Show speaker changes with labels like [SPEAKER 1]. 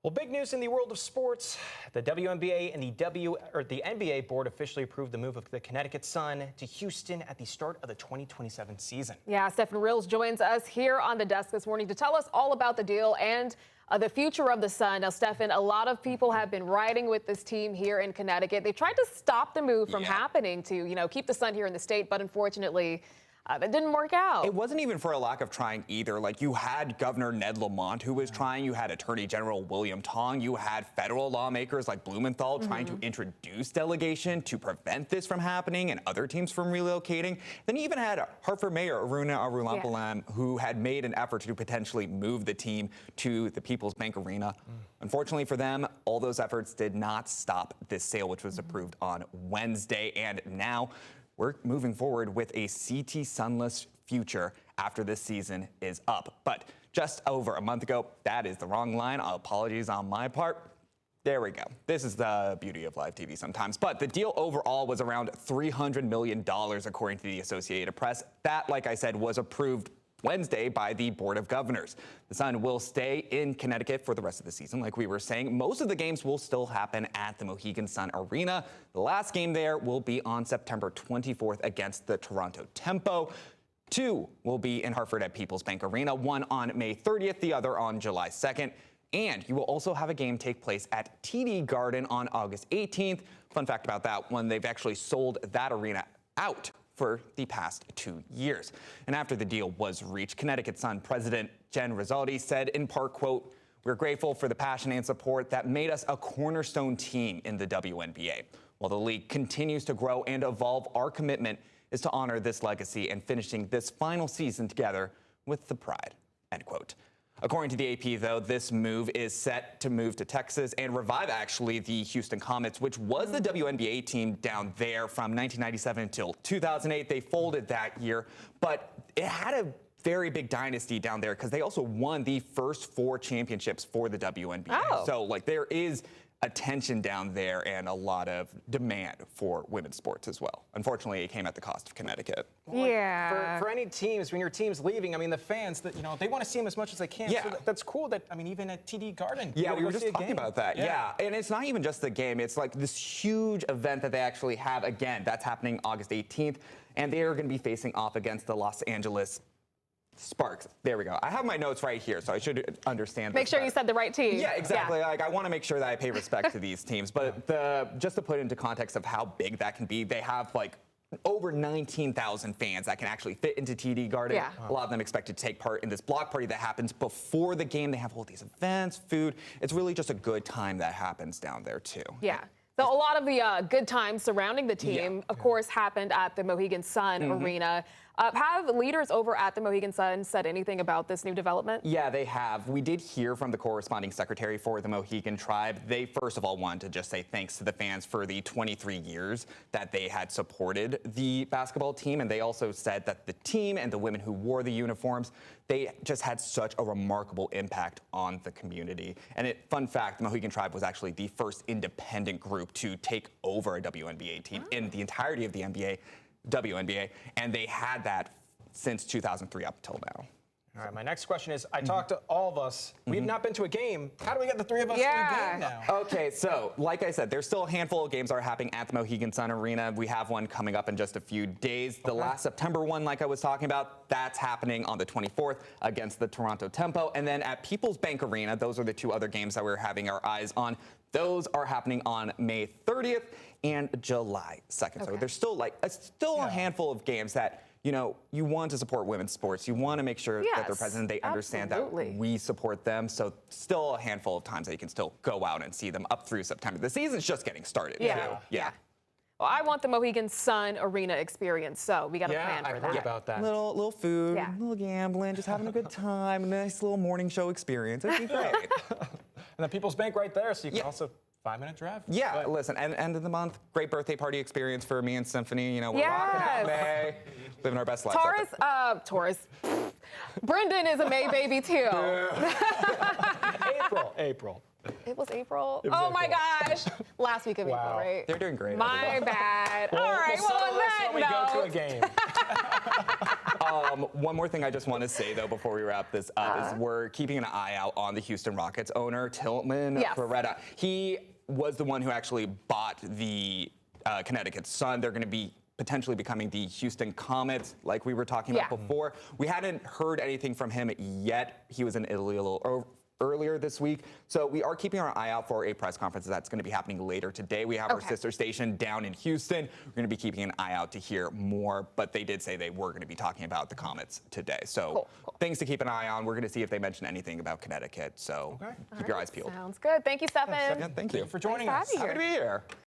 [SPEAKER 1] Well, big news in the world of sports. The WNBA and the NBA board officially approved the move of the Connecticut Sun to Houston at the start of the 2027 season.
[SPEAKER 2] Yeah, Stefan Reels joins us here on the desk this morning to tell us all about the deal and the future of the Sun. Now, Stefan, a lot of people have been riding with this team here in Connecticut. They tried to stop the move from happening to, keep the Sun here in the state, but unfortunately, that didn't work out.
[SPEAKER 3] It wasn't even for a lack of trying either. Like, you had Governor Ned Lamont who was trying, you had Attorney General William Tong, you had federal lawmakers like Blumenthal trying to introduce delegation to prevent this from happening and other teams from relocating. Then you even had Hartford Mayor Aruna Arulampalam who had made an effort to potentially move the team to the People's Bank Arena. Unfortunately for them, all those efforts did not stop this sale, which was approved on Wednesday. And now we're moving forward with a CT Sunless future after this season is up. But just over a month ago, that is the wrong line. Apologies on my part. There we go. This is the beauty of live TV sometimes. But the deal overall was around $300 million, according to the Associated Press. That, like I said, was approved Wednesday by the Board of Governors. The Sun will stay in Connecticut for the rest of the season, like we were saying. Most of the games will still happen at the Mohegan Sun Arena. The last game there will be on September 24th against the Toronto Tempo. Two will be in Hartford at People's Bank Arena, one on May 30th, the other on July 2nd. And you will also have a game take place at TD Garden on August 18th. Fun fact about that one, they've actually sold that arena out for the past 2 years. And after the deal was reached, Connecticut Sun President Jen Rizaldi said in part, quote, "We're grateful for the passion and support that made us a cornerstone team in the WNBA. While the league continues to grow and evolve, our commitment is to honor this legacy and finishing this final season together with the pride," end quote. According to the AP, though, this move is set to move to Texas and revive, actually, the Houston Comets, which was the WNBA team down there from 1997 until 2008. They folded that year, but it had a very big dynasty down there because they also won the first 4 championships for the WNBA.
[SPEAKER 2] Oh.
[SPEAKER 3] So, there is attention down there and a lot of demand for women's sports as well. Unfortunately, it came at the cost of Connecticut.
[SPEAKER 2] Yeah.
[SPEAKER 1] For any teams, when your team's leaving, I mean, the fans, that they want to see them as much as they can.
[SPEAKER 3] Yeah.
[SPEAKER 1] So that's cool that, even at TD Garden.
[SPEAKER 3] Yeah, we were just talking about that. Yeah. And it's not even just the game. It's like this huge event that they actually have. Again, that's happening August 18th. And they are going to be facing off against the Los Angeles Sparks. There we go. I have my notes right here, so I should understand.
[SPEAKER 2] Make sure you said the right team.
[SPEAKER 3] Yeah, exactly. Yeah. I want to make sure that I pay respect to these teams. But just to put it into context of how big that can be, they have over 19,000 fans that can actually fit into TD Garden.
[SPEAKER 2] Yeah.
[SPEAKER 3] A lot of them expected to take part in this block party that happens before the game. They have all these events, food. It's really just a good time that happens down there, too.
[SPEAKER 2] Yeah. So a lot of the good times surrounding the team, of course, happened at the Mohegan Sun Arena. Have leaders over at the Mohegan Sun said anything about this new development?
[SPEAKER 3] Yeah, they have. We did hear from the corresponding secretary for the Mohegan Tribe. They, first of all, wanted to just say thanks to the fans for the 23 years that they had supported the basketball team. And they also said that the team and the women who wore the uniforms, they just had such a remarkable impact on the community. And fun fact, the Mohegan Tribe was actually the first independent group to take over a WNBA team in the entirety of the WNBA, and they had that since 2003 up till now.
[SPEAKER 1] All right, my next question is, I talked to all of us. We've not been to a game. How do we get the 3 of us to a game now?
[SPEAKER 3] Okay, so like I said, there's still a handful of games that are happening at the Mohegan Sun Arena. We have one coming up in just a few days. The last September one, like I was talking about, that's happening on the 24th against the Toronto Tempo. And then at People's Bank Arena, those are the 2 other games that we're having our eyes on. Those are happening on May 30th and July 2nd. So there's still a handful of games that you want to support women's sports. You want to make sure that they're present. They understand that we support them. So still a handful of times that you can still go out and see them up through September. The season's just getting started, too. Yeah.
[SPEAKER 2] Well, I want the Mohegan Sun Arena experience, so we got to plan for that.
[SPEAKER 1] I heard about that.
[SPEAKER 3] Little food, little gambling, just having a good time, nice little morning show experience. It'd be great.
[SPEAKER 1] And the People's Bank right there, so you can also 5-minute drive.
[SPEAKER 3] Yeah, listen, and end of the month, great birthday party experience for me and Symphony. We're rocking out May, living our best lives.
[SPEAKER 2] Taurus. Brendan is a May baby too.
[SPEAKER 1] April.
[SPEAKER 2] It was April? Oh my gosh. Last week of April, right?
[SPEAKER 3] They're doing great.
[SPEAKER 2] My bad. All right, well, on that
[SPEAKER 1] note, we go to a game.
[SPEAKER 3] One more thing I just want to say, though, before we wrap this up, is we're keeping an eye out on the Houston Rockets owner, Tilman Fertitta. He was the one who actually bought the Connecticut Sun. They're going to be potentially becoming the Houston Comets, like we were talking about before. We hadn't heard anything from him yet. He was in Italy earlier this week. So we are keeping our eye out for a press conference that's going to be happening later today. We have our sister station down in Houston. We're going to be keeping an eye out to hear more, but they did say they were going to be talking about the Comets today. So things to keep an eye on. We're going to see if they mention anything about Connecticut. So keep your eyes peeled.
[SPEAKER 2] Sounds good. Thank you, Stefan.
[SPEAKER 3] Yeah, thank you
[SPEAKER 1] for joining
[SPEAKER 2] Nice
[SPEAKER 1] us.
[SPEAKER 2] to have you
[SPEAKER 3] Happy to be here.